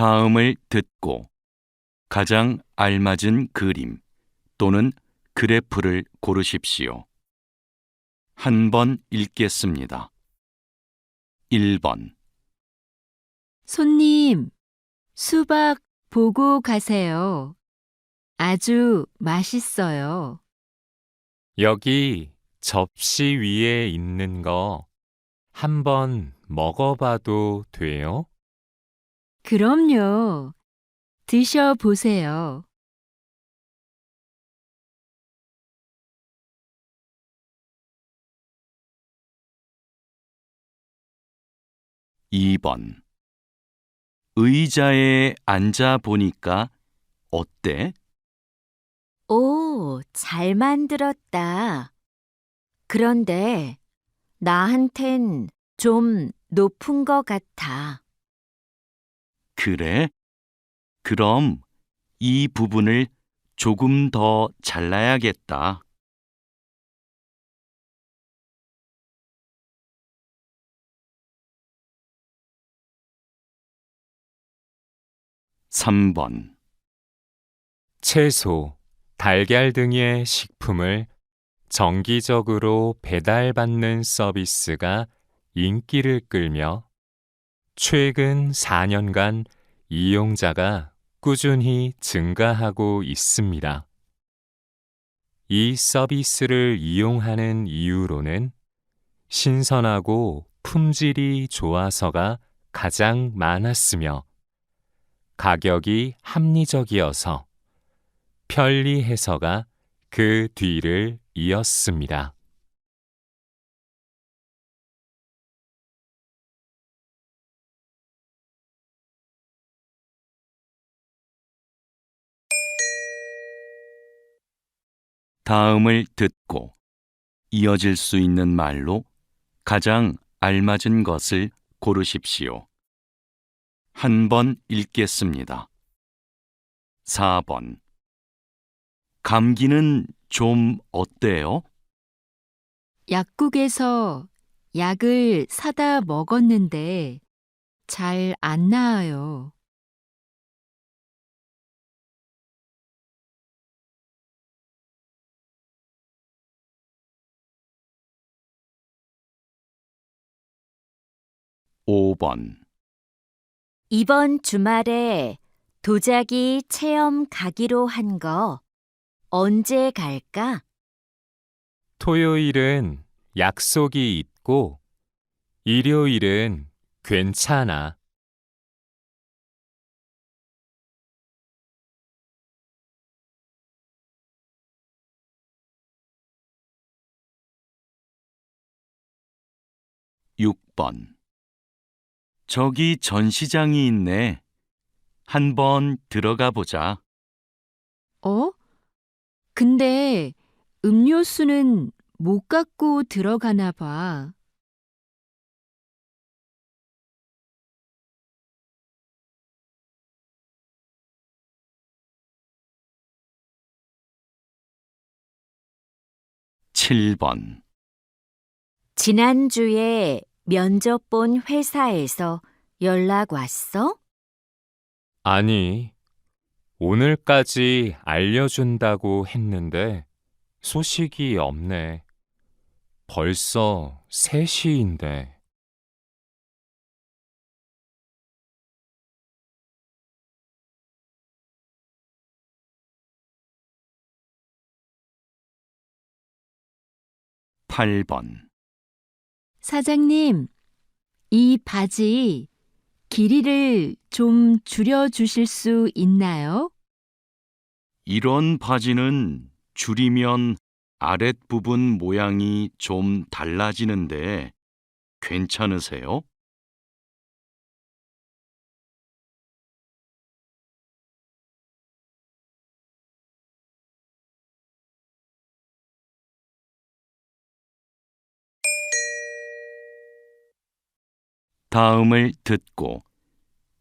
다음을 듣고 가장 알맞은 그림 또는 그래프를 고르십시오. 한 번 읽겠습니다. 1번. 손님, 수박 보고 가세요. 아주 맛있어요. 여기 접시 위에 있는 거 한번 먹어봐도 돼요? 그럼요. 드셔보세요. 2번. 의자에 앉아 보니까 어때? 오, 잘 만들었다. 그런데 나한텐 좀 높은 것 같아. 그래? 그럼 이 부분을 조금 더 잘라야겠다. 3번. 채소, 달걀 등의 식품을 정기적으로 배달받는 서비스가 인기를 끌며 최근 4년간 이용자가 꾸준히 증가하고 있습니다. 이 서비스를 이용하는 이유로는 신선하고 품질이 좋아서가 가장 많았으며 가격이 합리적이어서 편리해서가 그 뒤를 이었습니다. 다음을 듣고 이어질 수 있는 말로 가장 알맞은 것을 고르십시오. 한 번 읽겠습니다. 4번. 감기는 좀 어때요? 약국에서 약을 사다 먹었는데 잘 안 나아요. 5번. 이번 주말에 도자기 체험 가기로 한 거 언제 갈까? 토요일은 약속이 있고 일요일은 괜찮아. 6번. 저기 전시장이 있네. 한번 들어가 보자. 어? 근데 음료수는 못 갖고 들어가나 봐. 7번. 지난주에 면접 본 회사에서 연락 왔어? 아니, 오늘까지 알려준다고 했는데 소식이 없네. 벌써 3시인데. 8번. 사장님, 이 바지 길이를 좀 줄여 주실 수 있나요? 이런 바지는 줄이면 아랫부분 모양이 좀 달라지는데 괜찮으세요? '다음을 듣고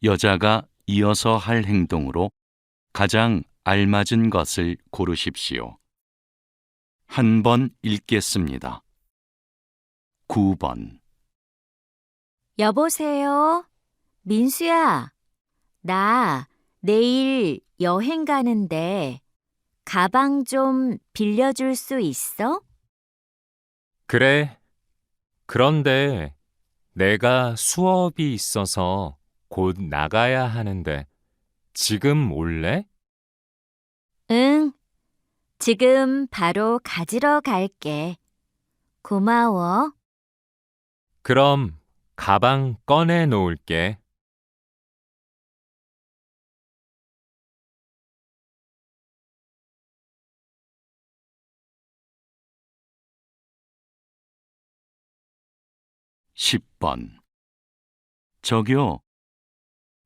여자가 이어서 할 행동으로 가장 알맞은 것을 고르십시오. 한 번 읽겠습니다. 9번. 여보세요? 민수야, 나 내일 여행 가는데 가방 좀 빌려줄 수 있어? 그래. 그런데 내가 수업이 있어서 곧 나가야 하는데 지금 올래? 응, 지금 바로 가지러 갈게. 고마워. 그럼 가방 꺼내 놓을게. 십 번 저기요,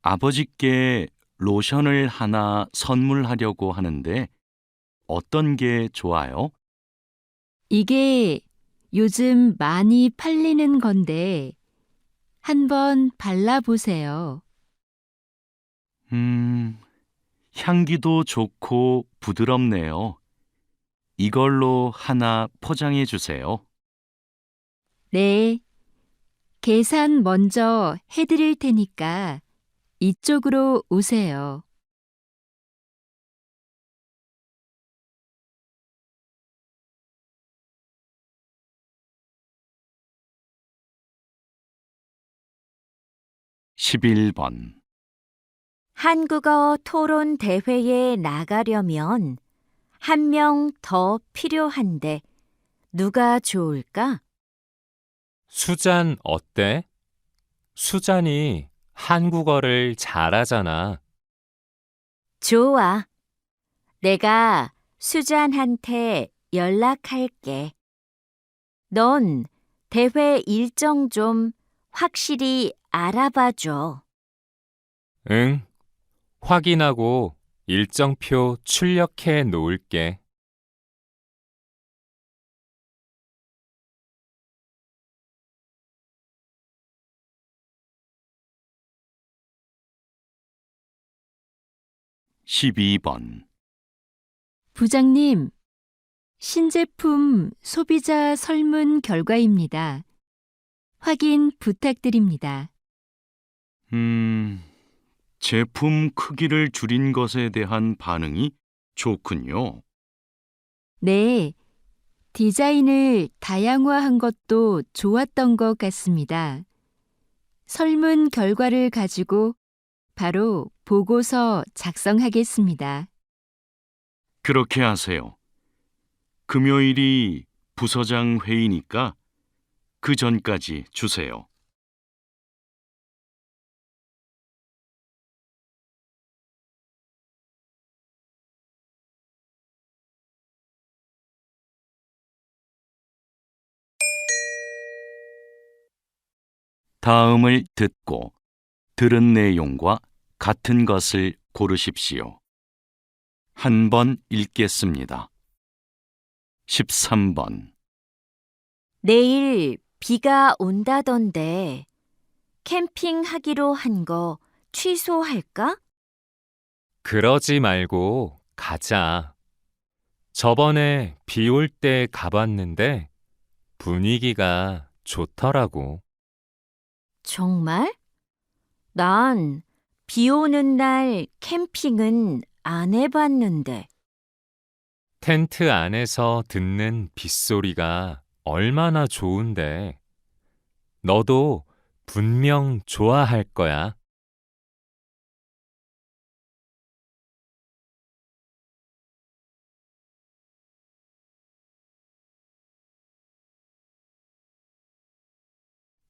아버지께 로션을 하나 선물하려고 하는데 어떤 게 좋아요? 이게 요즘 많이 팔리는 건데 한번 발라보세요. 향기도 좋고 부드럽네요. 이걸로 하나 포장해 주세요. 네, 계산 먼저 해드릴 테니까 이쪽으로 오세요. 십일 번 한국어 토론 대회에 나가려면 한 명 더 필요한데 누가 좋을까? 수잔 어때? 수잔이 한국어를 잘하잖아. 좋아. 내가 수잔한테 연락할게. 넌 대회 일정 좀 확실히 알아봐 줘. 응, 확인하고 일정표 출력해 놓을게. 십이 번 부장님, 신제품 소비자 설문 결과입니다. 확인 부탁드립니다. 제품 크기를 줄인 것에 대한 반응이 좋군요. 네, 디자인을 다양화한 것도 좋았던 것 같습니다. 설문 결과를 가지고 바로 보고서 작성하겠습니다. 그렇게 하세요. 금요일이 부서장 회의니까 그 전까지 주세요. 다음을 듣고 들은 내용과 같은 것을 고르십시오. 한 번 읽겠습니다. 13번 내일 비가 온다던데 캠핑하기로 한 거 취소할까? 그러지 말고 가자. 저번에 비 올 때 가봤는데 분위기가 좋더라고. 정말? 난 비 오는 날 캠핑은 안 해봤는데. 텐트 안에서 듣는 빗소리가 얼마나 좋은데. 너도 분명 좋아할 거야.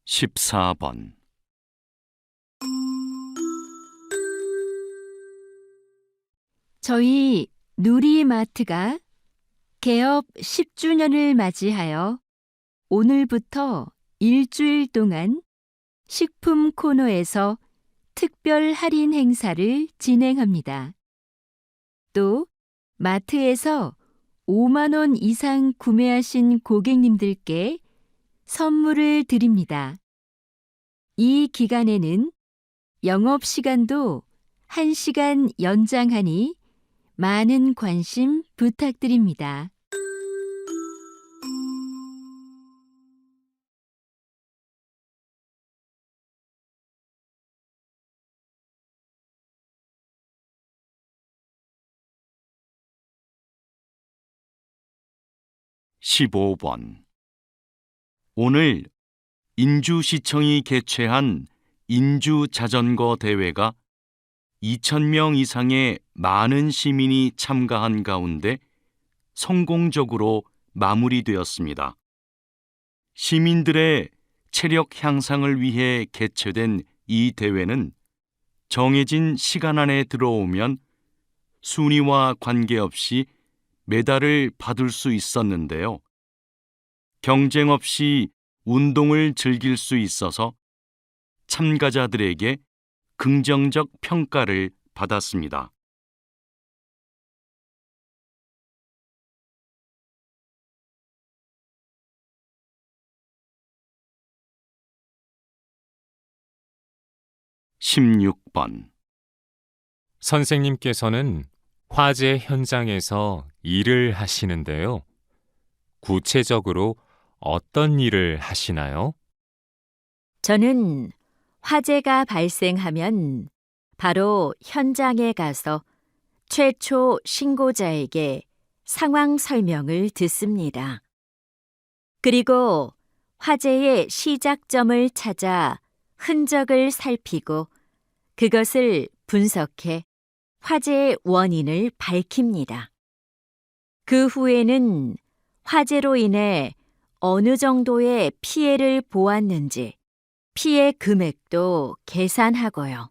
십사 번 저희 누리마트가 개업 10주년을 맞이하여 오늘부터 일주일 동안 식품 코너에서 특별 할인 행사를 진행합니다. 또 마트에서 5만 원 이상 구매하신 고객님들께 선물을 드립니다. 이 기간에는 영업시간도 1시간 연장하니 많은 관심 부탁드립니다. 15번. 오늘 인주시청이 개최한 인주자전거 대회가 2,000명 이상의 많은 시민이 참가한 가운데 성공적으로 마무리되었습니다. 시민들의 체력 향상을 위해 개최된 이 대회는 정해진 시간 안에 들어오면 순위와 관계없이 메달을 받을 수 있었는데요. 경쟁 없이 운동을 즐길 수 있어서 참가자들에게 긍정적 평가를 받았습니다. (16번) 선생님께서는 화재 현장에서 일을 하시는데요. 구체적으로 어떤 일을 하시나요? 저는 화재가 발생하면 바로 현장에 가서 최초 신고자에게 상황 설명을 듣습니다. 그리고 화재의 시작점을 찾아 흔적을 살피고 그것을 분석해 화재의 원인을 밝힙니다. 그 후에는 화재로 인해 어느 정도의 피해를 보았는지 피해 금액도 계산하고요.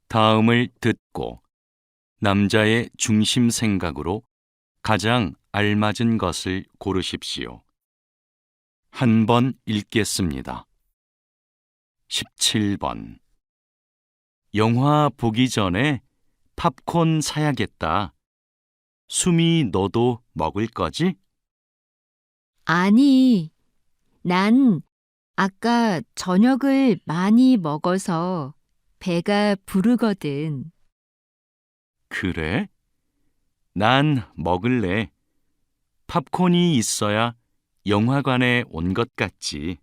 다음을 듣고 남자의 중심 생각으로 가장 알맞은 것을 고르십시오. 한 번 읽겠습니다. 17번. 영화 보기 전에 팝콘 사야겠다. 수미, 너도 먹을 거지? 아니, 난 아까 저녁을 많이 먹어서 배가 부르거든. 그래? 난 먹을래. 팝콘이 있어야 영화관에 온 것 같지.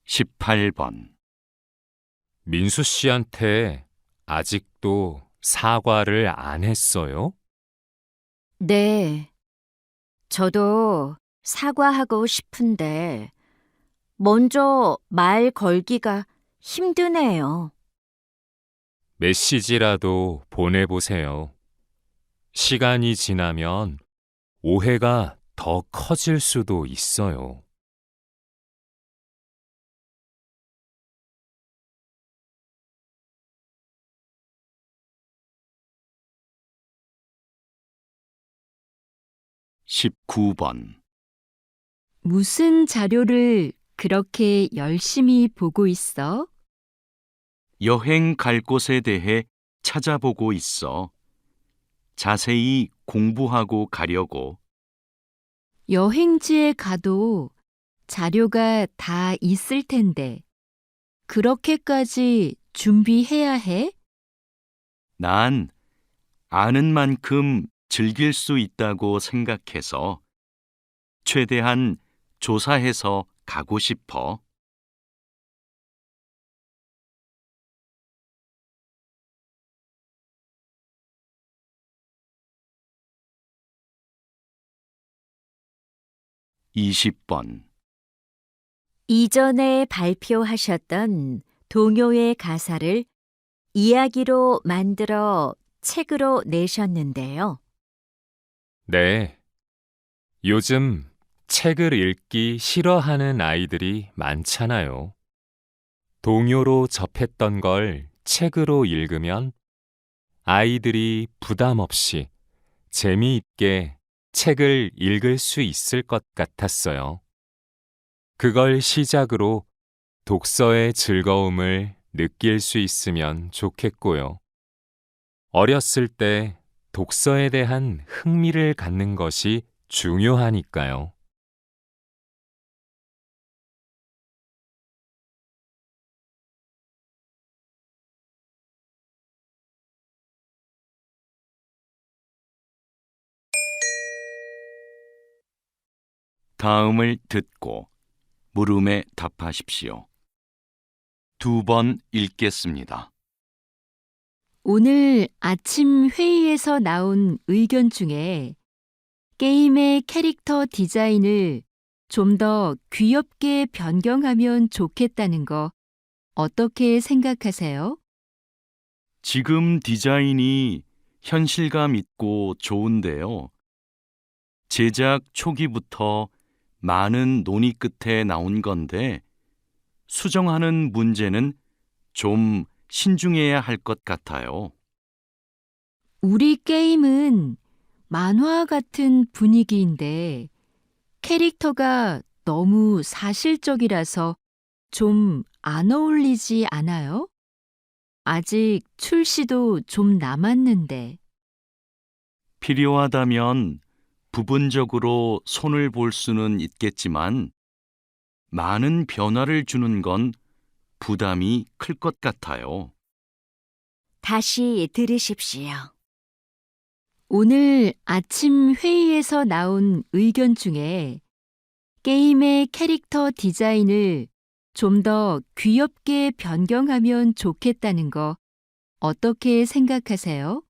(18번) 민수 씨한테 아직도 사과를 안 했어요? 네, 저도 사과하고 싶은데 먼저 말 걸기가 힘드네요. 메시지라도 보내보세요. 시간이 지나면 오해가 더 커질 수도 있어요. (19번) 무슨 자료를 그렇게 열심히 보고 있어? 여행 갈 곳에 대해 찾아보고 있어. 자세히 공부하고 가려고. 여행지에 가도 자료가 다 있을 텐데, 그렇게까지 준비해야 해? 난 아는 만큼 즐길 수 있다고 생각해서 최대한 조사해서 가고 싶어. (20번) 이전에 발표하셨던 동요의 가사를 이야기로 만들어 책으로 내셨는데요. 네. 요즘 책을 읽기 싫어하는 아이들이 많잖아요. 동요로 접했던 걸 책으로 읽으면 아이들이 부담 없이 재미있게 책을 읽을 수 있을 것 같았어요. 그걸 시작으로 독서의 즐거움을 느낄 수 있으면 좋겠고요. 어렸을 때 독서에 대한 흥미를 갖는 것이 중요하니까요. 다음을 듣고 물음에 답하십시오. 2번 읽겠습니다. 오늘 아침 회의에서 나온 의견 중에 게임의 캐릭터 디자인을 좀 더 귀엽게 변경하면 좋겠다는 거 어떻게 생각하세요? 지금 디자인이 현실감 있고 좋은데요. 제작 초기부터 많은 논의 끝에 나온 건데 수정하는 문제는 좀 신중해야 할 것 같아요. 우리 게임은 만화 같은 분위기인데 캐릭터가 너무 사실적이라서 좀 안 어울리지 않아요? 아직 출시도 좀 남았는데. 필요하다면 부분적으로 손을 볼 수는 있겠지만 많은 변화를 주는 건 부담이 클 것 같아요. 다시 들으십시오. 오늘 아침 회의에서 나온 의견 중에 게임의 캐릭터 디자인을 좀 더 귀엽게 변경하면 좋겠다는 거 어떻게 생각하세요?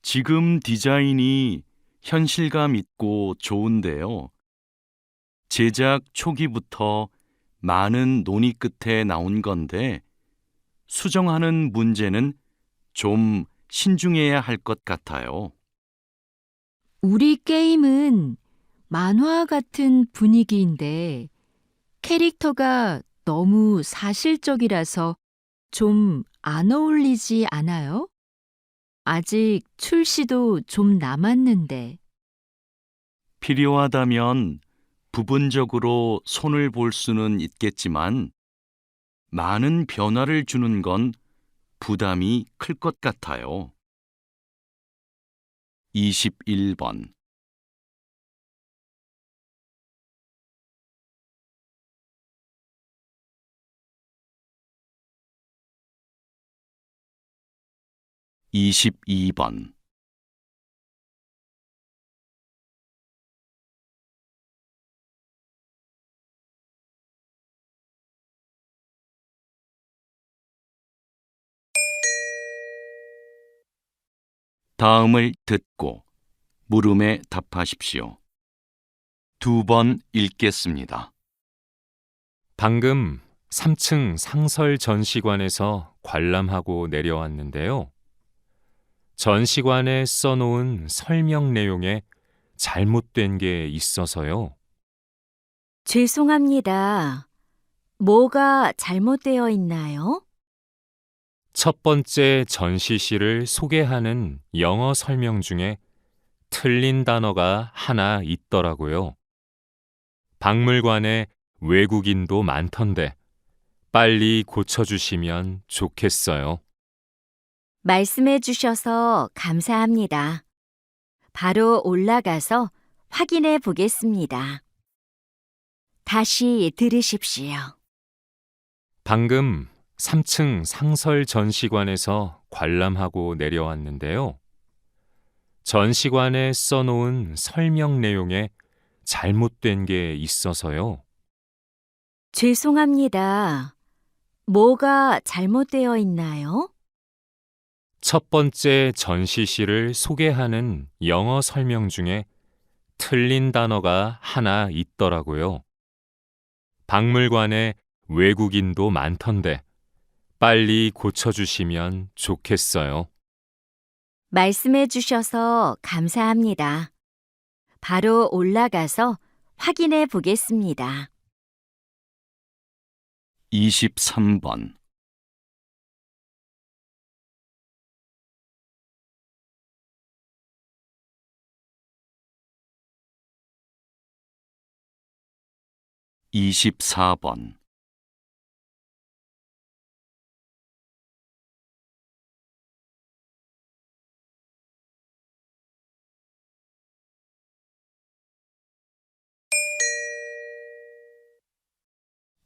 지금 디자인이 현실감 있고 좋은데요. 제작 초기부터 많은 논의 끝에 나온 건데 수정하는 문제는 좀 신중해야 할 것 같아요. 우리 게임은 만화 같은 분위기인데 캐릭터가 너무 사실적이라서 좀 안 어울리지 않아요? 아직 출시도 좀 남았는데. 필요하다면 부분적으로 손을 볼 수는 있겠지만 많은 변화를 주는 건 부담이 클 것 같아요. 21번. (22번) 다음을 듣고 물음에 답하십시오. 2번 읽겠습니다. 방금 3층 상설 전시관에서 관람하고 내려왔는데요. 전시관에 써놓은 설명 내용에 잘못된 게 있어서요. 죄송합니다. 뭐가 잘못되어 있나요? 첫 번째 전시실을 소개하는 영어 설명 중에 틀린 단어가 하나 있더라고요. 박물관에 외국인도 많던데 빨리 고쳐주시면 좋겠어요. 말씀해 주셔서 감사합니다. 바로 올라가서 확인해 보겠습니다. 다시 들으십시오. 방금 3층 상설 전시관에서 관람하고 내려왔는데요. 전시관에 써놓은 설명 내용에 잘못된 게 있어서요. 죄송합니다. 뭐가 잘못되어 있나요? 첫 번째 전시실을 소개하는 영어 설명 중에 틀린 단어가 하나 있더라고요. 박물관에 외국인도 많던데 빨리 고쳐주시면 좋겠어요. 말씀해 주셔서 감사합니다. 바로 올라가서 확인해 보겠습니다. 23번. (24번)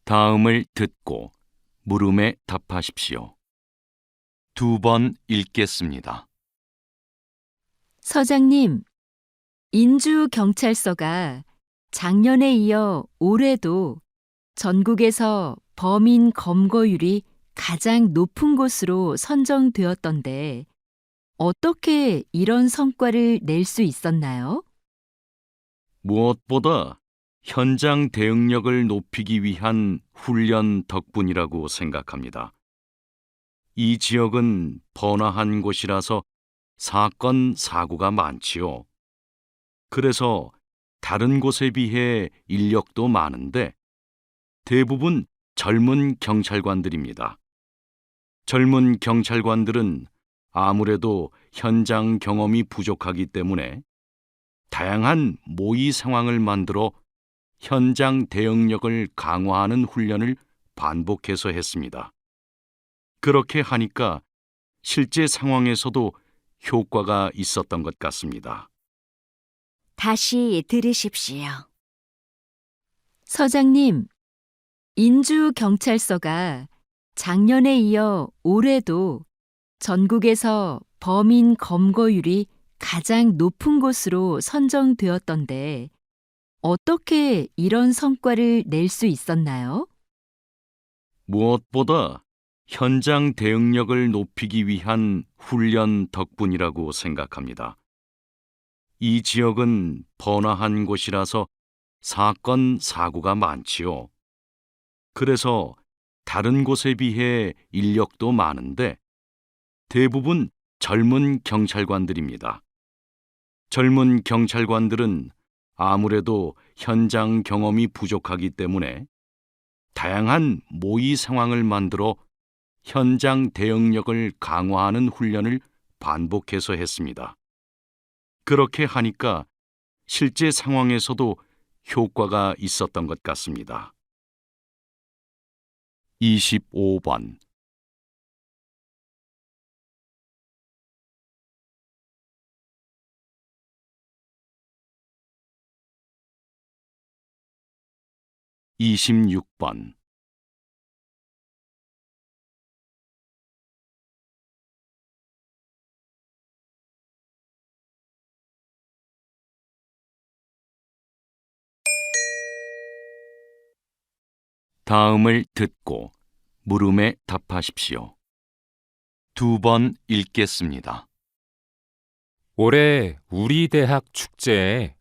다음을 듣고 물음에 답하십시오. 2번 읽겠습니다. 서장님, 인주경찰서가 작년에 이어 올해도 전국에서 범인 검거율이 가장 높은 곳으로 선정되었던데 어떻게 이런 성과를 낼 수 있었나요? 무엇보다 현장 대응력을 높이기 위한 훈련 덕분이라고 생각합니다. 이 지역은 번화한 곳이라서 사건, 사고가 많지요. 그래서 다른 곳에 비해 인력도 많은데 대부분 젊은 경찰관들입니다. 젊은 경찰관들은 아무래도 현장 경험이 부족하기 때문에 다양한 모의 상황을 만들어 현장 대응력을 강화하는 훈련을 반복해서 했습니다. 그렇게 하니까 실제 상황에서도 효과가 있었던 것 같습니다. 다시 들으십시오. 서장님, 인주경찰서가 작년에 이어 올해도 전국에서 범인 검거율이 가장 높은 곳으로 선정되었던데 어떻게 이런 성과를 낼 수 있었나요? 무엇보다 현장 대응력을 높이기 위한 훈련 덕분이라고 생각합니다. 이 지역은 번화한 곳이라서 사건, 사고가 많지요. 그래서 다른 곳에 비해 인력도 많은데 대부분 젊은 경찰관들입니다. 젊은 경찰관들은 아무래도 현장 경험이 부족하기 때문에 다양한 모의 상황을 만들어 현장 대응력을 강화하는 훈련을 반복해서 했습니다. 그렇게 하니까 실제 상황에서도 효과가 있었던 것 같습니다. 25번 (26번) 다음을 듣고 물음에 답하십시오. 2번 읽겠습니다. 올해 우리 대학 축제에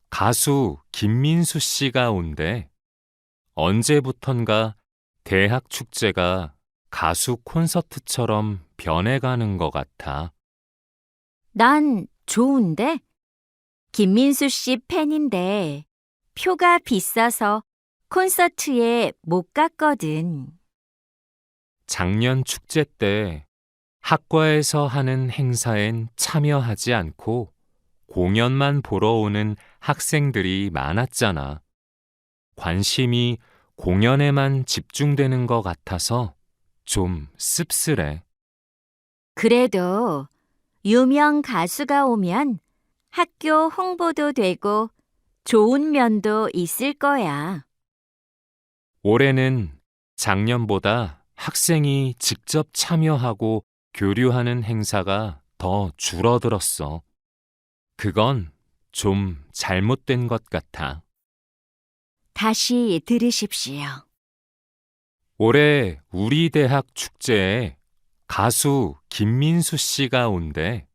가수 김민수 씨가 온대. 언제부턴가 대학 축제가 가수 콘서트처럼 변해가는 것 같아. 난 좋은데? 김민수 씨 팬인데 표가 비싸서 콘서트에 못 갔거든. 작년 축제 때 학과에서 하는 행사엔 참여하지 않고 공연만 보러 오는 학생들이 많았잖아. 관심이 공연에만 집중되는 것 같아서 좀 씁쓸해. 그래도 유명 가수가 오면 학교 홍보도 되고 좋은 면도 있을 거야. 올해는 작년보다 학생이 직접 참여하고 교류하는 행사가 더 줄어들었어. 그건 좀 잘못된 것 같아. 다시 들으십시오. 올해 우리 대학 축제에 가수 김민수 씨가 온대.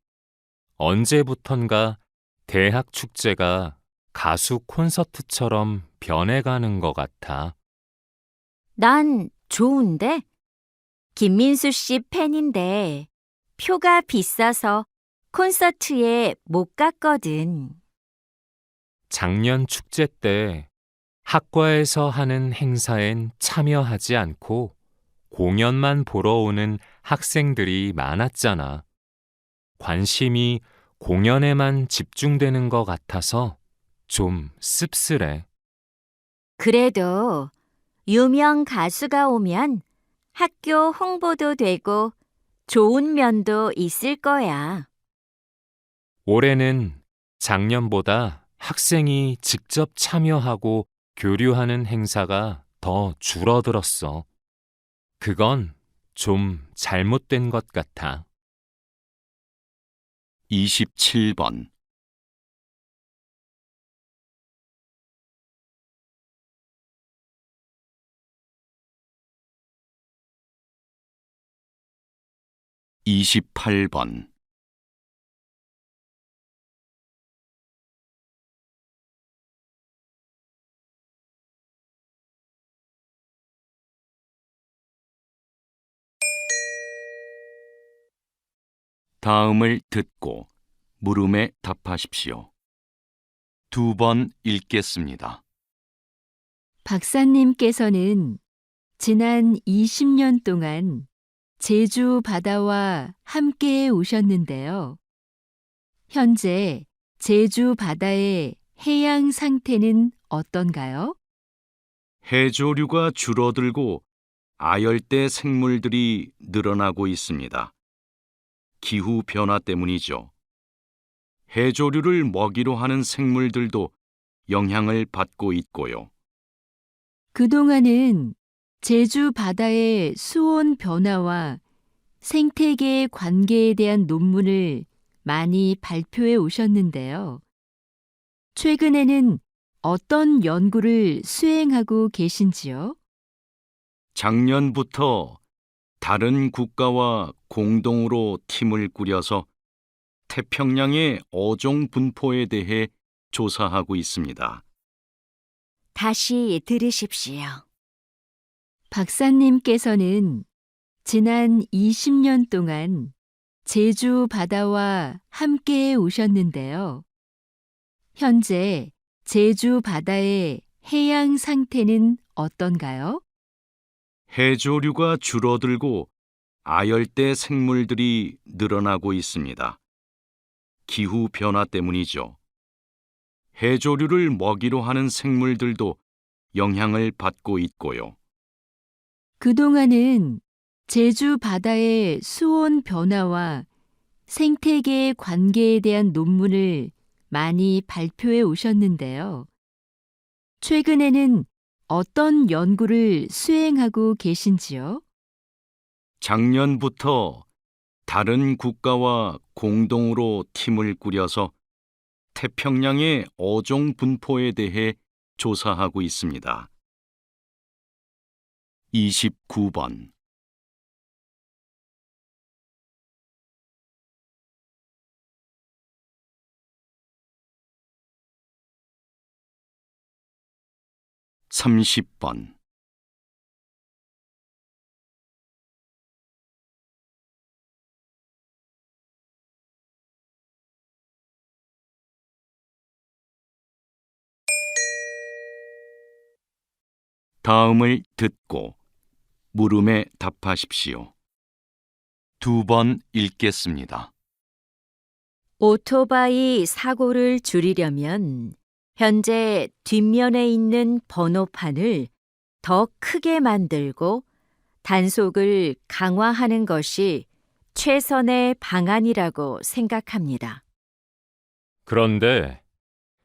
언제부턴가 대학 축제가 가수 콘서트처럼 변해가는 것 같아. 난 좋은데? 김민수 씨 팬인데 표가 비싸서 콘서트에 못 갔거든. 작년 축제 때 학과에서 하는 행사엔 참여하지 않고 공연만 보러 오는 학생들이 많았잖아. 관심이 공연에만 집중되는 것 같아서 좀 씁쓸해. 그래도 유명 가수가 오면 학교 홍보도 되고 좋은 면도 있을 거야. 올해는 작년보다 학생이 직접 참여하고 교류하는 행사가 더 줄어들었어. 그건 좀 잘못된 것 같아. 27번 28번. 다음을 듣고 물음에 답하십시오. 2번 읽겠습니다. 박사님께서는 지난 20년 동안 제주 바다와 함께 오셨는데요. 현재 제주 바다의 해양 상태는 어떤가요? 해조류가 줄어들고 아열대 생물들이 늘어나고 있습니다. 기후 변화 때문이죠. 해조류를 먹이로 하는 생물들도 영향을 받고 있고요. 그동안은 제주 바다의 수온 변화와 생태계 관계에 대한 논문을 많이 발표해 오셨는데요. 최근에는 어떤 연구를 수행하고 계신지요? 작년부터 다른 국가와 공동으로 팀을 꾸려서 태평양의 어종 분포에 대해 조사하고 있습니다. 다시 들으십시오. 박사님께서는 지난 20년 동안 제주 바다와 함께 오셨는데요. 현재 제주 바다의 해양 상태는 어떤가요? 해조류가 줄어들고 아열대 생물들이 늘어나고 있습니다. 기후 변화 때문이죠. 해조류를 먹이로 하는 생물들도 영향을 받고 있고요. 그동안은 제주 바다의 수온 변화와 생태계 관계에 대한 논문을 많이 발표해 오셨는데요. 최근에는 어떤 연구를 수행하고 계신지요? 작년부터 다른 국가와 공동으로 팀을 꾸려서 태평양의 어종 분포에 대해 조사하고 있습니다. 29번. (30번) 다음을 듣고 물음에 답하십시오. 2번 읽겠습니다. 오토바이 사고를 줄이려면 현재 뒷면에 있는 번호판을 더 크게 만들고 단속을 강화하는 것이 최선의 방안이라고 생각합니다. 그런데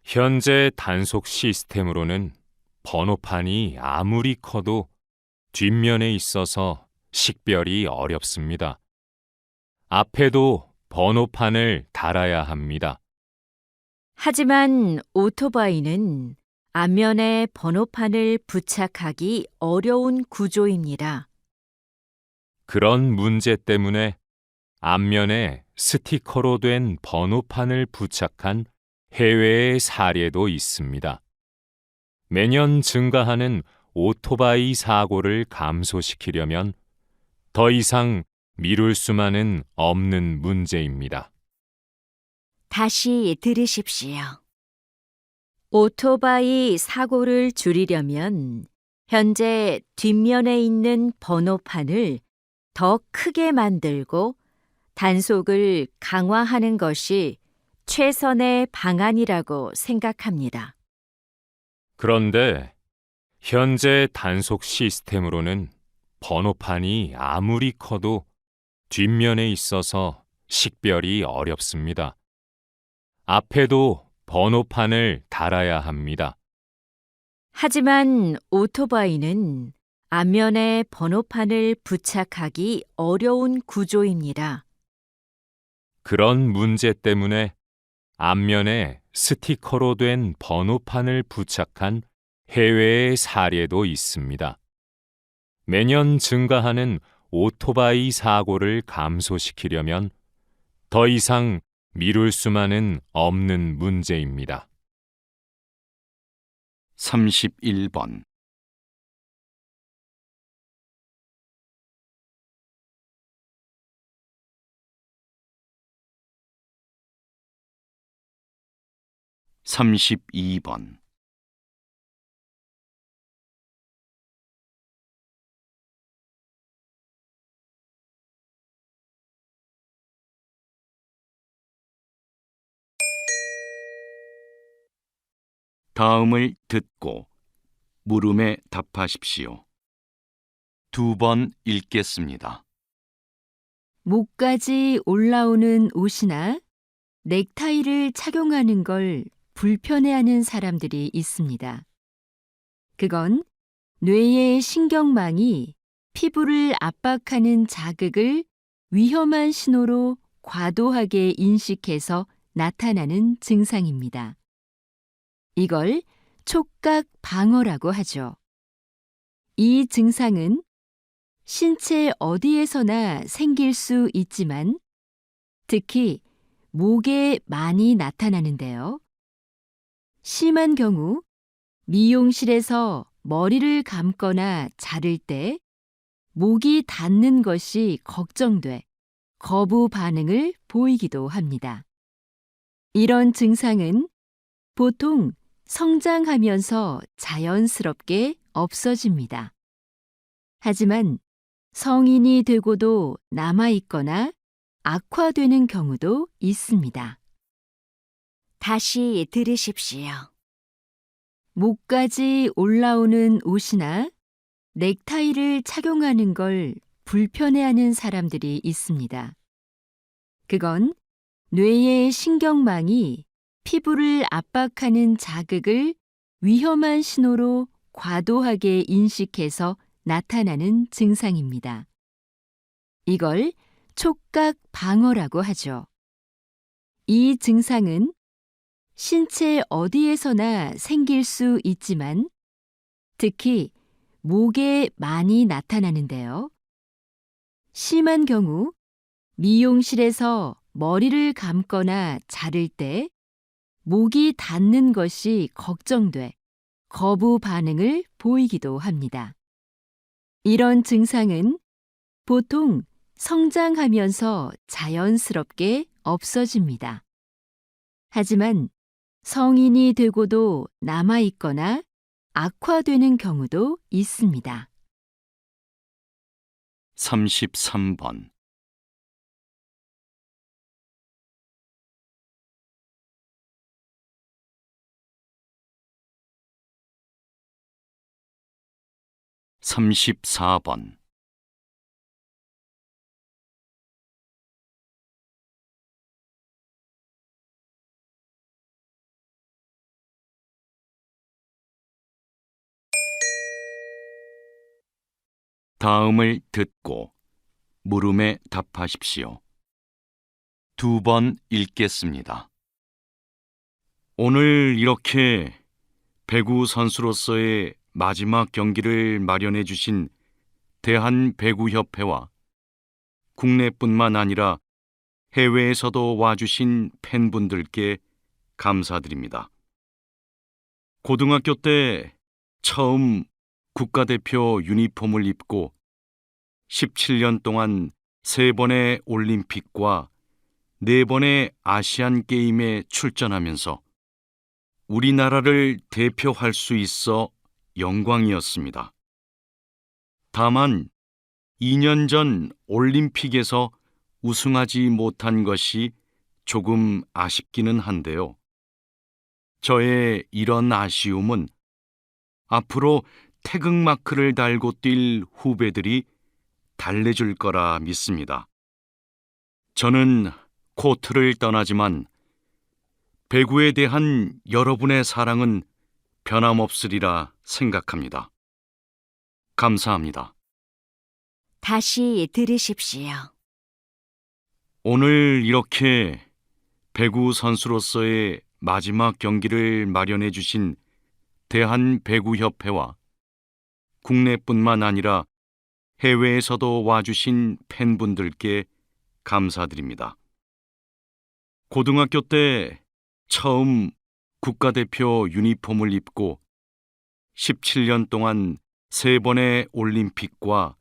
현재 단속 시스템으로는 번호판이 아무리 커도 뒷면에 있어서 식별이 어렵습니다. 앞에도 번호판을 달아야 합니다. 하지만 오토바이는 앞면에 번호판을 부착하기 어려운 구조입니다. 그런 문제 때문에 앞면에 스티커로 된 번호판을 부착한 해외의 사례도 있습니다. 매년 증가하는 오토바이 사고를 감소시키려면 더 이상 미룰 수만은 없는 문제입니다. 다시 들으십시오. 오토바이 사고를 줄이려면 현재 뒷면에 있는 번호판을 더 크게 만들고 단속을 강화하는 것이 최선의 방안이라고 생각합니다. 그런데 현재 단속 시스템으로는 번호판이 아무리 커도 뒷면에 있어서 식별이 어렵습니다. 앞에도 번호판을 달아야 합니다. 하지만 오토바이는 앞면에 번호판을 부착하기 어려운 구조입니다. 그런 문제 때문에 앞면에 스티커로 된 번호판을 부착한 해외의 사례도 있습니다. 매년 증가하는 오토바이 사고를 감소시키려면 더 이상 미룰 수만은 없는 문제입니다. 31번. 삼십이 번. 다음을 듣고 물음에 답하십시오. 2번 읽겠습니다. 목까지 올라오는 옷이나 넥타이를 착용하는 걸 불편해하는 사람들이 있습니다. 그건 뇌의 신경망이 피부를 압박하는 자극을 위험한 신호로 과도하게 인식해서 나타나는 증상입니다. 이걸 촉각 방어라고 하죠. 이 증상은 신체 어디에서나 생길 수 있지만 특히 목에 많이 나타나는데요. 심한 경우 미용실에서 머리를 감거나 자를 때 목이 닿는 것이 걱정돼 거부 반응을 보이기도 합니다. 이런 증상은 보통 성장하면서 자연스럽게 없어집니다. 하지만 성인이 되고도 남아있거나 악화되는 경우도 있습니다. 다시 들으십시오. 목까지 올라오는 옷이나 넥타이를 착용하는 걸 불편해하는 사람들이 있습니다. 그건 뇌의 신경망이 피부를 압박하는 자극을 위험한 신호로 과도하게 인식해서 나타나는 증상입니다. 이걸 촉각 방어라고 하죠. 이 증상은 신체 어디에서나 생길 수 있지만 특히 목에 많이 나타나는데요. 심한 경우 미용실에서 머리를 감거나 자를 때 목이 닿는 것이 걱정돼 거부 반응을 보이기도 합니다. 이런 증상은 보통 성장하면서 자연스럽게 없어집니다. 하지만 성인이 되고도 남아있거나 악화되는 경우도 있습니다. 33번. 삼십사 번. 다음을 듣고 물음에 답하십시오. 2번 읽겠습니다. 오늘 이렇게 배구 선수로서의 마지막 경기를 마련해 주신 대한배구협회와 국내뿐만 아니라 해외에서도 와주신 팬분들께 감사드립니다. 고등학교 때 처음 국가대표 유니폼을 입고 17년 동안 3번의 올림픽과 4번의 아시안 게임에 출전하면서 우리나라를 대표할 수 있어 영광이었습니다. 다만 2년 전 올림픽에서 우승하지 못한 것이 조금 아쉽기는 한데요. 저의 이런 아쉬움은 앞으로 태극마크를 달고 뛸 후배들이 달래줄 거라 믿습니다. 저는 코트를 떠나지만 배구에 대한 여러분의 사랑은 변함없으리라 생각합니다. 감사합니다. 다시 들으십시오. 오늘 이렇게 배구 선수로서의 마지막 경기를 마련해 주신 대한배구협회와 국내뿐만 아니라 해외에서도 와주신 팬분들께 감사드립니다. 고등학교 때 처음 국가대표 유니폼을 입고 17년 동안 3번의 올림픽과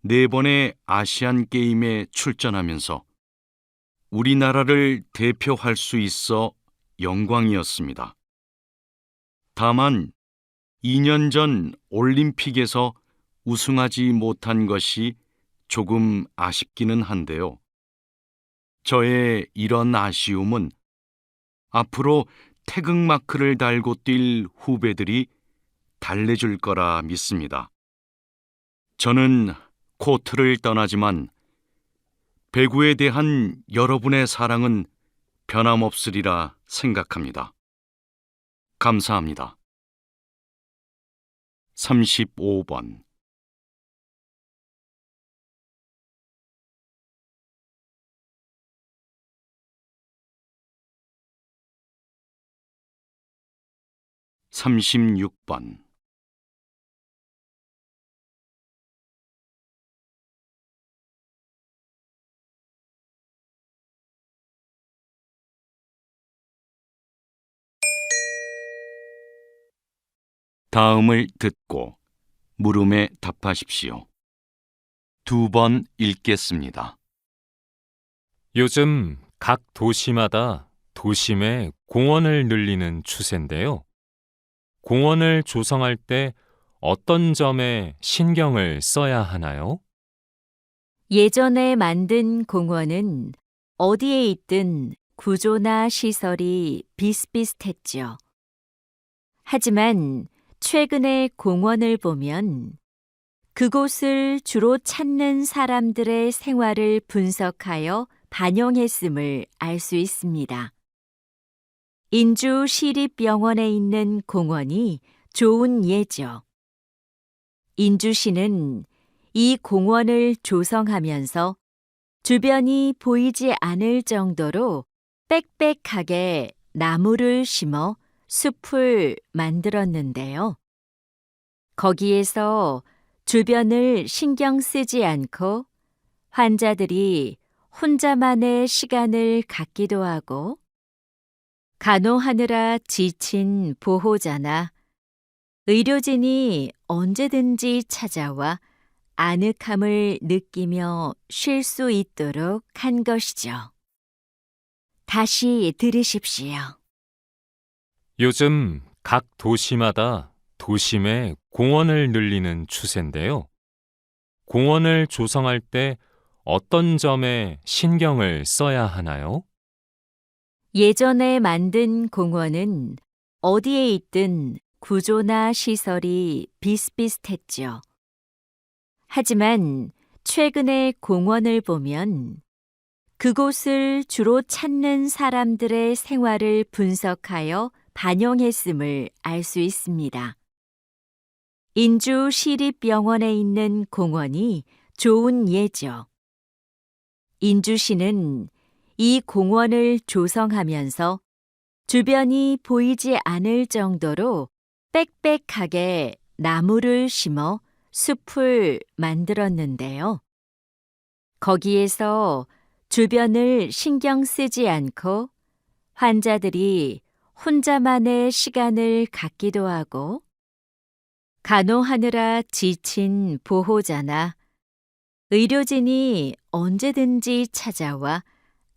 4번의 아시안 게임에 출전하면서 우리나라를 대표할 수 있어 영광이었습니다. 다만 2년 전 올림픽에서 우승하지 못한 것이 조금 아쉽기는 한데요. 저의 이런 아쉬움은 앞으로 태극마크를 달고 뛸 후배들이 달래줄 거라 믿습니다. 저는 코트를 떠나지만 배구에 대한 여러분의 사랑은 변함없으리라 생각합니다. 감사합니다. 35번 36번 '다음을 듣고 물음에 답하십시오. 2번 읽겠습니다. 요즘 각 도시마다 도심의 공원을 늘리는 추세인데요. 공원을 조성할 때 어떤 점에 신경을 써야 하나요? 예전에 만든 공원은 어디에 있든 구조나 시설이 비슷비슷했죠. 하지만 최근의 공원을 보면 그곳을 주로 찾는 사람들의 생활을 분석하여 반영했음을 알 수 있습니다. 인주 시립병원에 있는 공원이 좋은 예죠. 인주시는 이 공원을 조성하면서 주변이 보이지 않을 정도로 빽빽하게 나무를 심어 숲을 만들었는데요. 거기에서 주변을 신경 쓰지 않고 환자들이 혼자만의 시간을 갖기도 하고 간호하느라 지친 보호자나 의료진이 언제든지 찾아와 아늑함을 느끼며 쉴 수 있도록 한 것이죠. 다시 들으십시오. 요즘 각 도시마다 도심의 공원을 늘리는 추세인데요. 공원을 조성할 때 어떤 점에 신경을 써야 하나요? 예전에 만든 공원은 어디에 있든 구조나 시설이 비슷비슷했죠. 하지만 최근의 공원을 보면 그곳을 주로 찾는 사람들의 생활을 분석하여 반영했음을 알 수 있습니다. 인주 시립병원에 있는 공원이 좋은 예죠. 인주시는 이 공원을 조성하면서 주변이 보이지 않을 정도로 빽빽하게 나무를 심어 숲을 만들었는데요. 거기에서 주변을 신경 쓰지 않고 환자들이 혼자만의 시간을 갖기도 하고 간호하느라 지친 보호자나 의료진이 언제든지 찾아와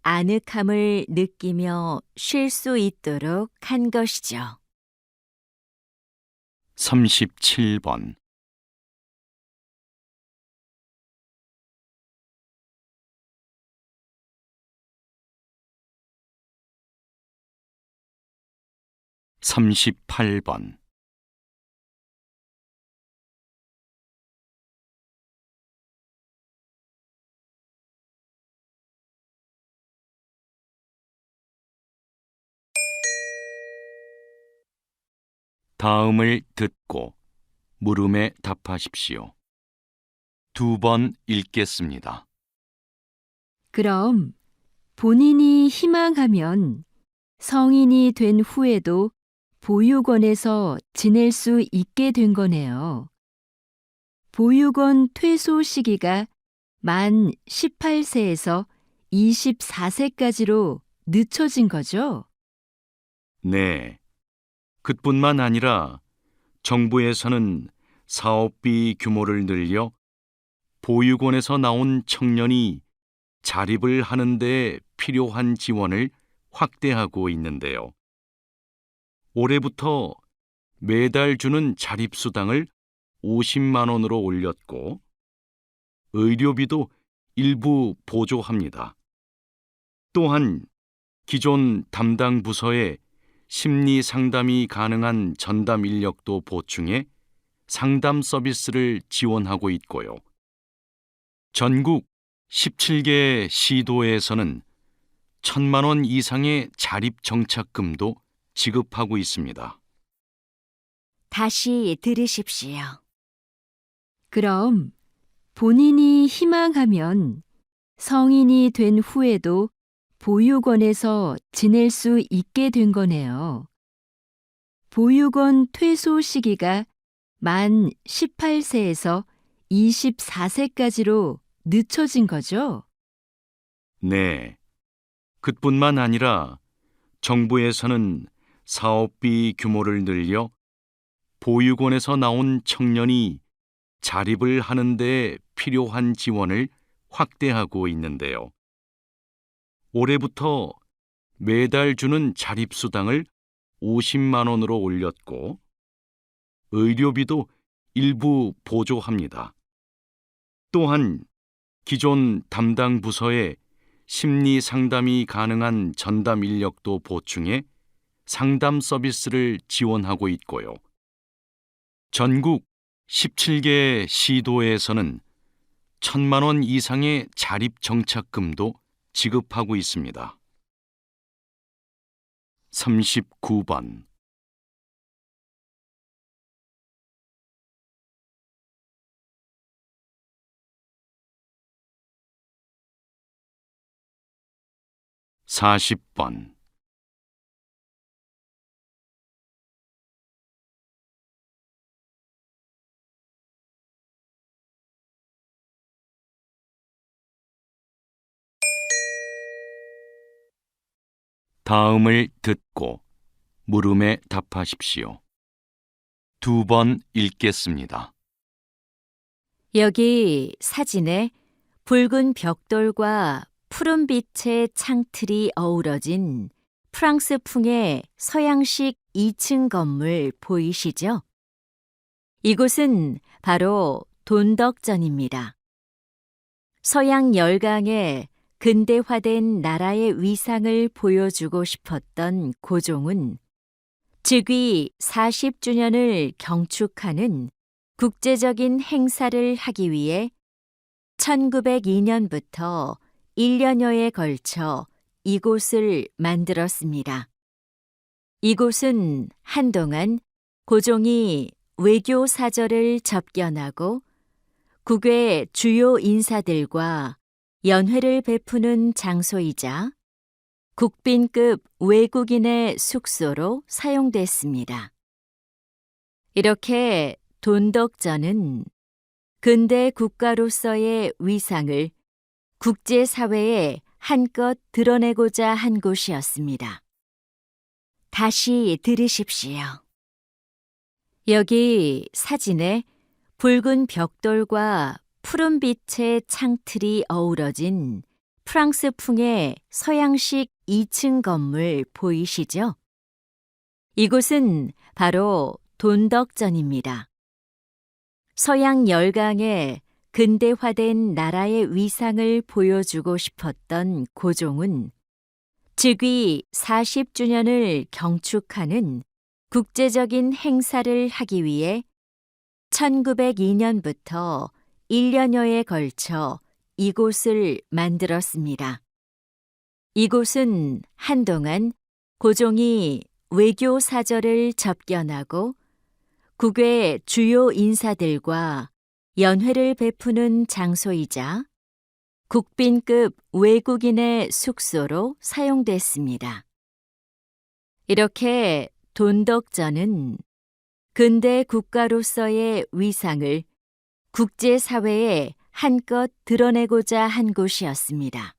아늑함을 느끼며 쉴 수 있도록 한 것이죠. 37번 38번 '다음을 듣고 물음에 답하십시오. 2번 읽겠습니다. 그럼 본인이 희망하면 성인이 된 후에도 보육원에서 지낼 수 있게 된 거네요. 보육원 퇴소 시기가 만 18세에서 24세까지로 늦춰진 거죠? 네. 그뿐만 아니라 정부에서는 사업비 규모를 늘려 보육원에서 나온 청년이 자립을 하는 데 필요한 지원을 확대하고 있는데요. 올해부터 매달 주는 자립수당을 50만 원으로 올렸고 의료비도 일부 보조합니다. 또한 기존 담당 부서에 심리 상담이 가능한 전담 인력도 보충해 상담 서비스를 지원하고 있고요. 전국 17개 시도에서는 1,000만 원 이상의 자립 정착금도 지급하고 있습니다. 다시 들으십시오. 그럼 본인이 희망하면 성인이 된 후에도 보육원에서 지낼 수 있게 된 거네요. 보육원 퇴소 시기가 만 18세에서 24세까지로 늦춰진 거죠? 네. 그뿐만 아니라 정부에서는 사업비 규모를 늘려 보육원에서 나온 청년이 자립을 하는 데 필요한 지원을 확대하고 있는데요. 올해부터 매달 주는 자립수당을 50만 원으로 올렸고 의료비도 일부 보조합니다. 또한 기존 담당 부서에 심리 상담이 가능한 전담 인력도 보충해 상담 서비스를 지원하고 있고요. 전국 17개 시도에서는 1,000만 원 이상의 자립 정착금도 지급하고 있습니다. 39번. (40번) 다음을 듣고 물음에 답하십시오. 2번 읽겠습니다. 여기 사진에 붉은 벽돌과 푸른빛의 창틀이 어우러진 프랑스풍의 서양식 2층 건물 보이시죠? 이곳은 바로 돈덕전입니다. 서양 열강의 근대화된 나라의 위상을 보여주고 싶었던 고종은 즉위 40주년을 경축하는 국제적인 행사를 하기 위해 1902년부터 1년여에 걸쳐 이곳을 만들었습니다. 이곳은 한동안 고종이 외교 사절을 접견하고 국외 주요 인사들과 연회를 베푸는 장소이자 국빈급 외국인의 숙소로 사용됐습니다. 이렇게 돈덕전은 근대 국가로서의 위상을 국제사회에 한껏 드러내고자 한 곳이었습니다. 다시 들으십시오. 여기 사진에 붉은 벽돌과 푸른빛의 창틀이 어우러진 프랑스풍의 서양식 2층 건물 보이시죠? 이곳은 바로 돈덕전입니다. 서양 열강의 근대화된 나라의 위상을 보여주고 싶었던 고종은 즉위 40주년을 경축하는 국제적인 행사를 하기 위해 1902년부터 1년여에 걸쳐 이곳을 만들었습니다. 이곳은 한동안 고종이 외교 사절을 접견하고 국외 주요 인사들과 연회를 베푸는 장소이자 국빈급 외국인의 숙소로 사용됐습니다. 이렇게 돈덕전은 근대 국가로서의 위상을 국제사회에 한껏 드러내고자 한 곳이었습니다.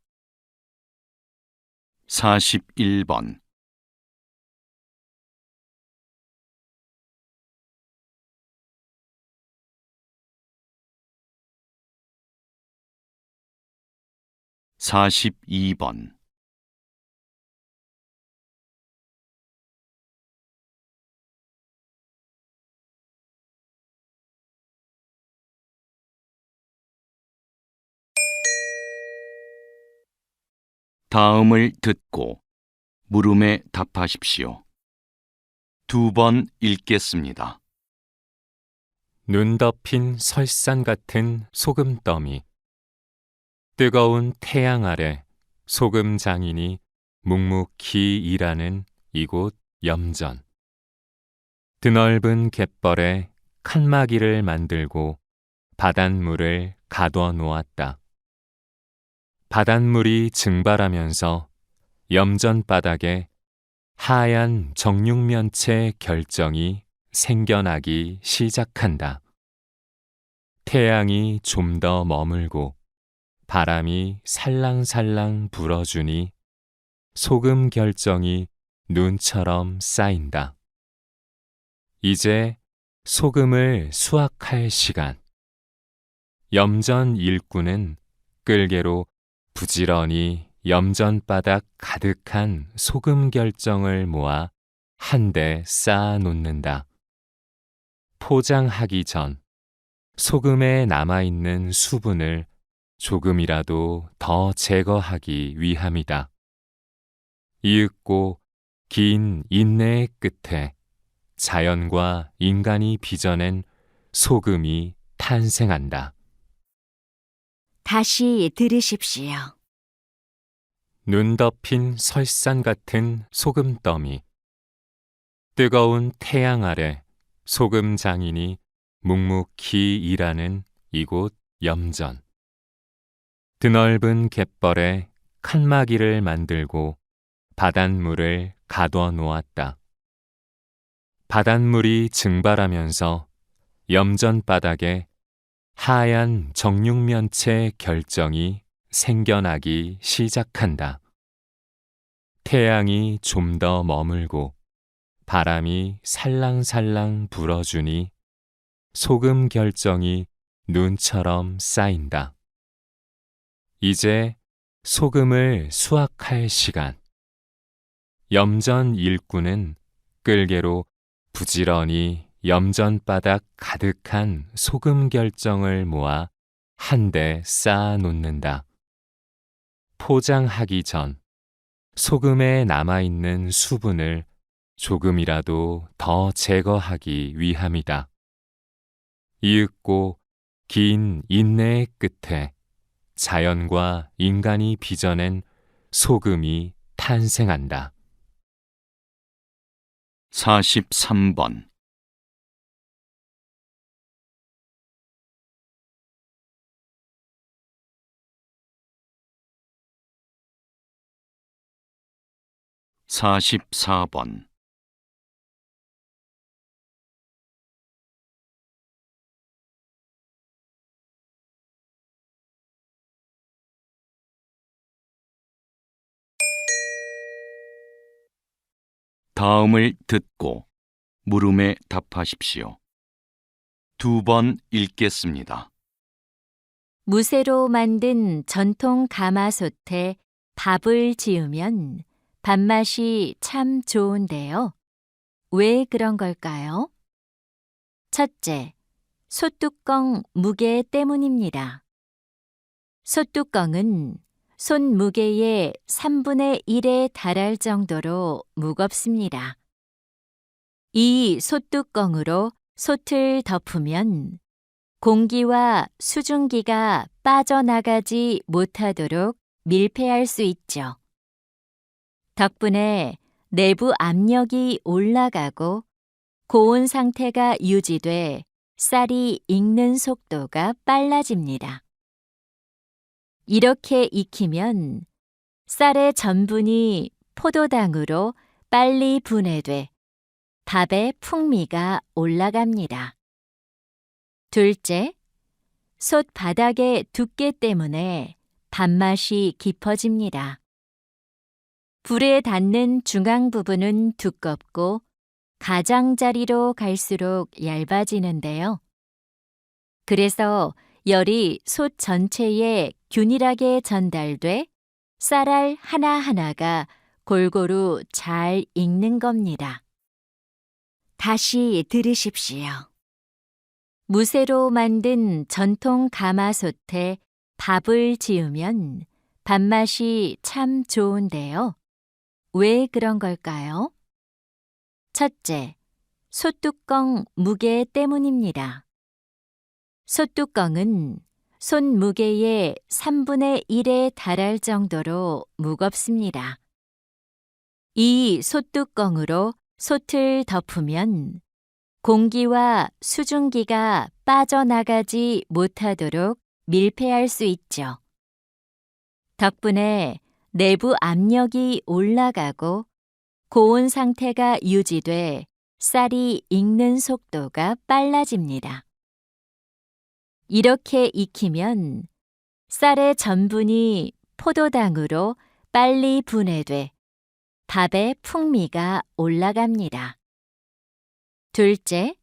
41번 42번 '다음을 듣고 물음에 답하십시오. 2번 읽겠습니다. 눈 덮인 설산 같은 소금더미. 뜨거운 태양 아래 소금 장인이 묵묵히 일하는 이곳 염전. 드넓은 갯벌에 칸막이를 만들고 바닷물을 가둬 놓았다. 바닷물이 증발하면서 염전 바닥에 하얀 정육면체 결정이 생겨나기 시작한다. 태양이 좀 더 머물고 바람이 살랑살랑 불어주니 소금 결정이 눈처럼 쌓인다. 이제 소금을 수확할 시간. 염전 일꾼은 끌개로 부지런히 염전바닥 가득한 소금 결정을 모아 한데 쌓아 놓는다. 포장하기 전 소금에 남아있는 수분을 조금이라도 더 제거하기 위함이다. 이윽고 긴 인내의 끝에 자연과 인간이 빚어낸 소금이 탄생한다. 다시 들으십시오. 눈 덮인 설산 같은 소금더미. 뜨거운 태양 아래 소금 장인이 묵묵히 일하는 이곳 염전. 드넓은 갯벌에 칸막이를 만들고 바닷물을 가둬 놓았다. 바닷물이 증발하면서 염전 바닥에 하얀 정육면체 결정이 생겨나기 시작한다. 태양이 좀 더 머물고 바람이 살랑살랑 불어주니 소금 결정이 눈처럼 쌓인다. 이제 소금을 수확할 시간. 염전 일꾼은 끌개로 부지런히 염전바닥 가득한 소금 결정을 모아 한데 쌓아 놓는다. 포장하기 전 소금에 남아있는 수분을 조금이라도 더 제거하기 위함이다. 이윽고 긴 인내의 끝에 자연과 인간이 빚어낸 소금이 탄생한다. 43번 44번 '다음을 듣고 물음에 답하십시오. 2번 읽겠습니다. 무쇠로 만든 전통 가마솥에 밥을 지으면 밥맛이 참 좋은데요. 왜 그런 걸까요? 첫째, 솥뚜껑 무게 때문입니다. 솥뚜껑은 손 무게의 3분의 1에 달할 정도로 무겁습니다. 이 솥뚜껑으로 솥을 덮으면 공기와 수증기가 빠져나가지 못하도록 밀폐할 수 있죠. 덕분에 내부 압력이 올라가고 고온 상태가 유지돼 쌀이 익는 속도가 빨라집니다. 이렇게 익히면 쌀의 전분이 포도당으로 빨리 분해돼 밥의 풍미가 올라갑니다. 둘째, 솥 바닥의 두께 때문에 밥맛이 깊어집니다. 불에 닿는 중앙 부분은 두껍고 가장자리로 갈수록 얇아지는데요. 그래서 열이 솥 전체에 균일하게 전달돼 쌀알 하나하나가 골고루 잘 익는 겁니다. 다시 들으십시오. 무쇠로 만든 전통 가마솥에 밥을 지으면 밥맛이 참 좋은데요. 왜 그런 걸까요? 첫째, 솥뚜껑 무게 때문입니다. 솥뚜껑은 손 무게의 3분의 1에 달할 정도로 무겁습니다. 이 솥뚜껑으로 솥을 덮으면 공기와 수증기가 빠져나가지 못하도록 밀폐할 수 있죠. 덕분에 내부 압력이 올라가고 고온 상태가 유지돼 쌀이 익는 속도가 빨라집니다. 이렇게 익히면 쌀의 전분이 포도당으로 빨리 분해돼 밥의 풍미가 올라갑니다. 둘째,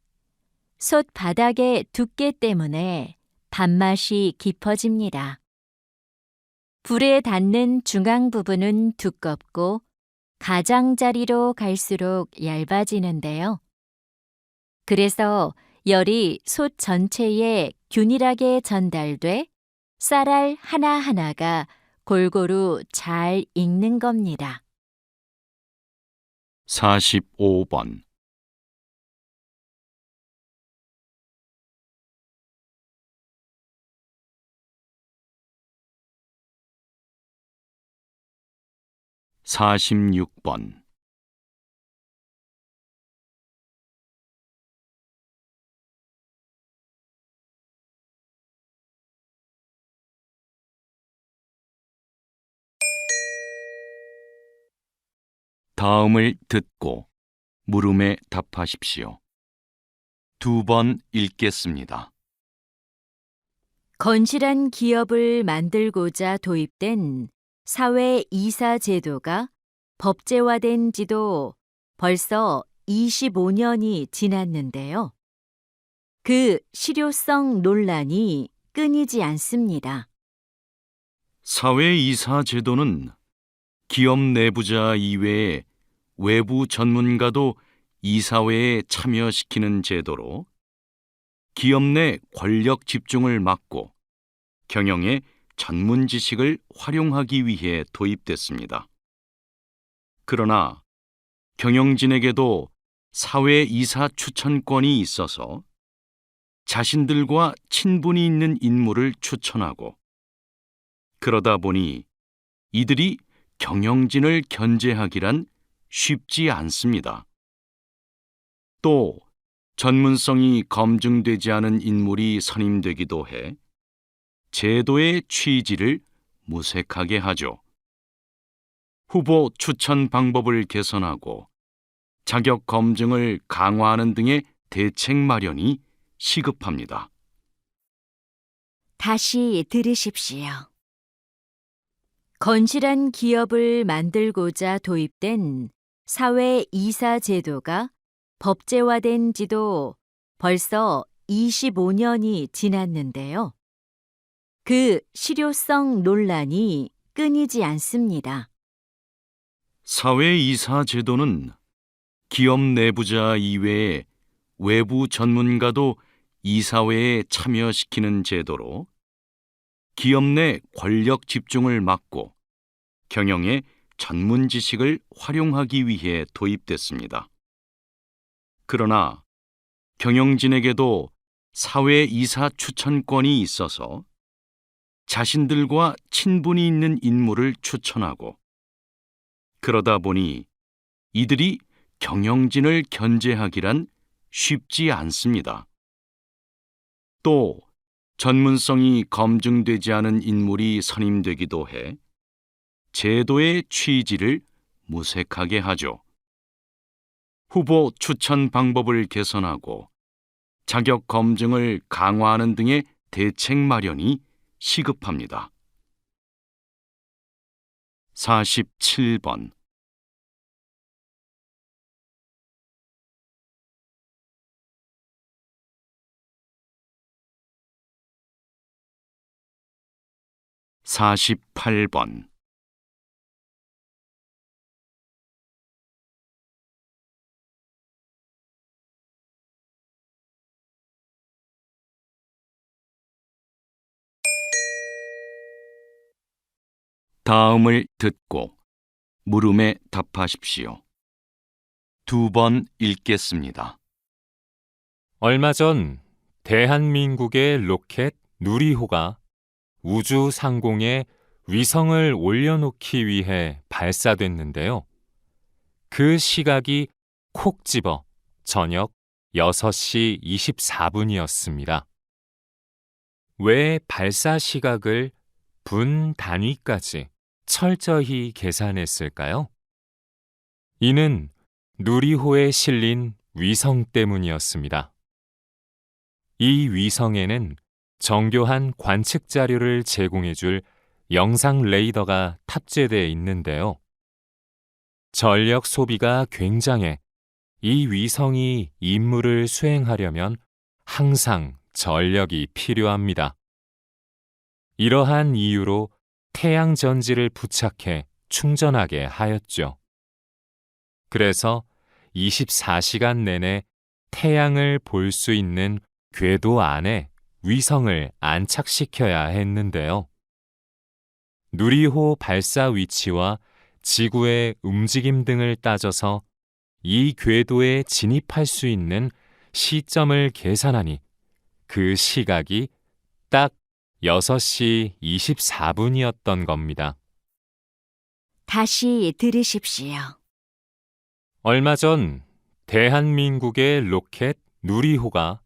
솥 바닥의 두께 때문에 밥맛이 깊어집니다. 불에 닿는 중앙 부분은 두껍고 가장자리로 갈수록 얇아지는데요. 그래서 열이 솥 전체에 균일하게 전달돼 쌀알 하나하나가 골고루 잘 익는 겁니다. 45번. 사십육 번. 다음을 듣고 물음에 답하십시오. 2번 읽겠습니다. 건실한 기업을 만들고자 도입된 사회 이사 제도가 법제화된 지도 벌써 25년이 지났는데요. 그 실효성 논란이 끊이지 않습니다. 사회이사 제도는 기업 내부자 이외에 외부 전문가도 이사회에 참여시키는 제도로 기업 내 권력 집중을 막고 경영의 전문 지식을 활용하기 위해 도입됐습니다. 그러나 경영진에게도 사회이사 추천권이 있어서 자신들과 친분이 있는 인물을 추천하고 그러다 보니 이들이 경영진을 견제하기란 쉽지 않습니다. 또 전문성이 검증되지 않은 인물이 선임되기도 해 제도의 취지를 무색하게 하죠. 후보 추천 방법을 개선하고 자격 검증을 강화하는 등의 대책 마련이 시급합니다. 다시 들으십시오. 건실한 기업을 만들고자 도입된 사회 이사 제도가 법제화된 지도 벌써 25년이 지났는데요. 그 실효성 논란이 끊이지 않습니다. 사회이사 제도는 기업 내부자 이외에 외부 전문가도 이사회에 참여시키는 제도로 기업 내 권력 집중을 막고 경영의 전문 지식을 활용하기 위해 도입됐습니다. 그러나 경영진에게도 사회이사 추천권이 있어서 자신들과 친분이 있는 인물을 추천하고 그러다 보니 이들이 경영진을 견제하기란 쉽지 않습니다. 또 전문성이 검증되지 않은 인물이 선임되기도 해 제도의 취지를 무색하게 하죠. 후보 추천 방법을 개선하고 자격 검증을 강화하는 등의 대책 마련이 시급합니다. 47번 48번 '다음을 듣고 물음에 답하십시오. 2번 읽겠습니다. 얼마 전 대한민국의 로켓 누리호가 우주 상공에 위성을 올려놓기 위해 발사됐는데요. 그 시각이 콕 집어 저녁 6시 24분이었습니다. 왜 발사 시각을 분 단위까지 철저히 계산했을까요? 이는 누리호에 실린 위성 때문이었습니다. 이 위성에는 정교한 관측 자료를 제공해줄 영상 레이더가 탑재되어 있는데요. 전력 소비가 굉장해 이 위성이 임무를 수행하려면 항상 전력이 필요합니다. 이러한 이유로 태양 전지를 부착해 충전하게 하였죠. 그래서 24시간 내내 태양을 볼 수 있는 궤도 안에 위성을 안착시켜야 했는데요. 누리호 발사 위치와 지구의 움직임 등을 따져서 이 궤도에 진입할 수 있는 시점을 계산하니 그 시각이 딱 6시 24분이었던 겁니다. 다시 들으십시오. 얼마 전 대한민국의 로켓 누리호가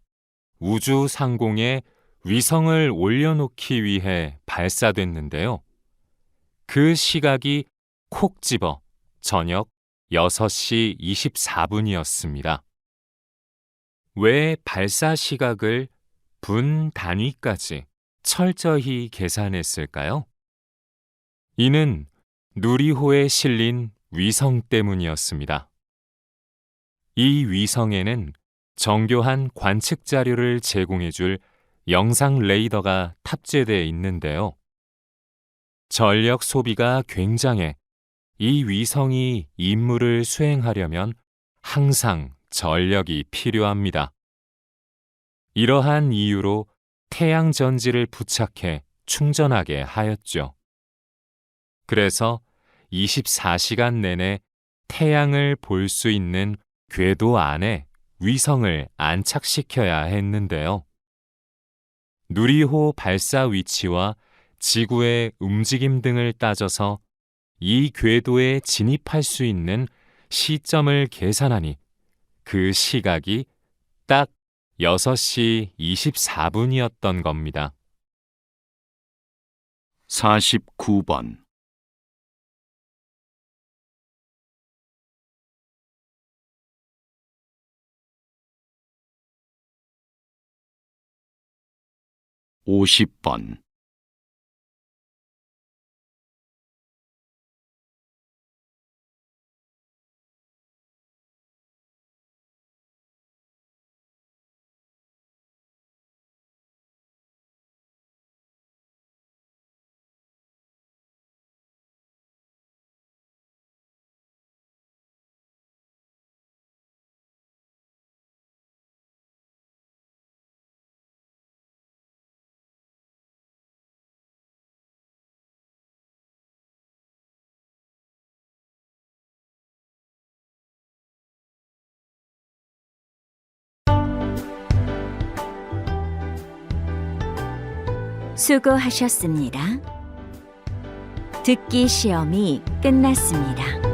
우주 상공에 위성을 올려놓기 위해 발사됐는데요. 그 시각이 콕 집어 저녁 6시 24분이었습니다. 왜 발사 시각을 분 단위까지 철저히 계산했을까요? 이는 누리호에 실린 위성 때문이었습니다. 이 위성에는 정교한 관측 자료를 제공해줄 영상 레이더가 탑재되어 있는데요. 전력 소비가 굉장해 이 위성이 임무를 수행하려면 항상 전력이 필요합니다. 이러한 이유로 태양 전지를 부착해 충전하게 하였죠. 그래서 24시간 내내 태양을 볼 수 있는 궤도 안에 위성을 안착시켜야 했는데요. 누리호 발사 위치와 지구의 움직임 등을 따져서 이 궤도에 진입할 수 있는 시점을 계산하니 그 시각이 딱 6시 24분이었던 겁니다. 49번 50번 '수고하셨습니다. 듣기 시험이 끝났습니다.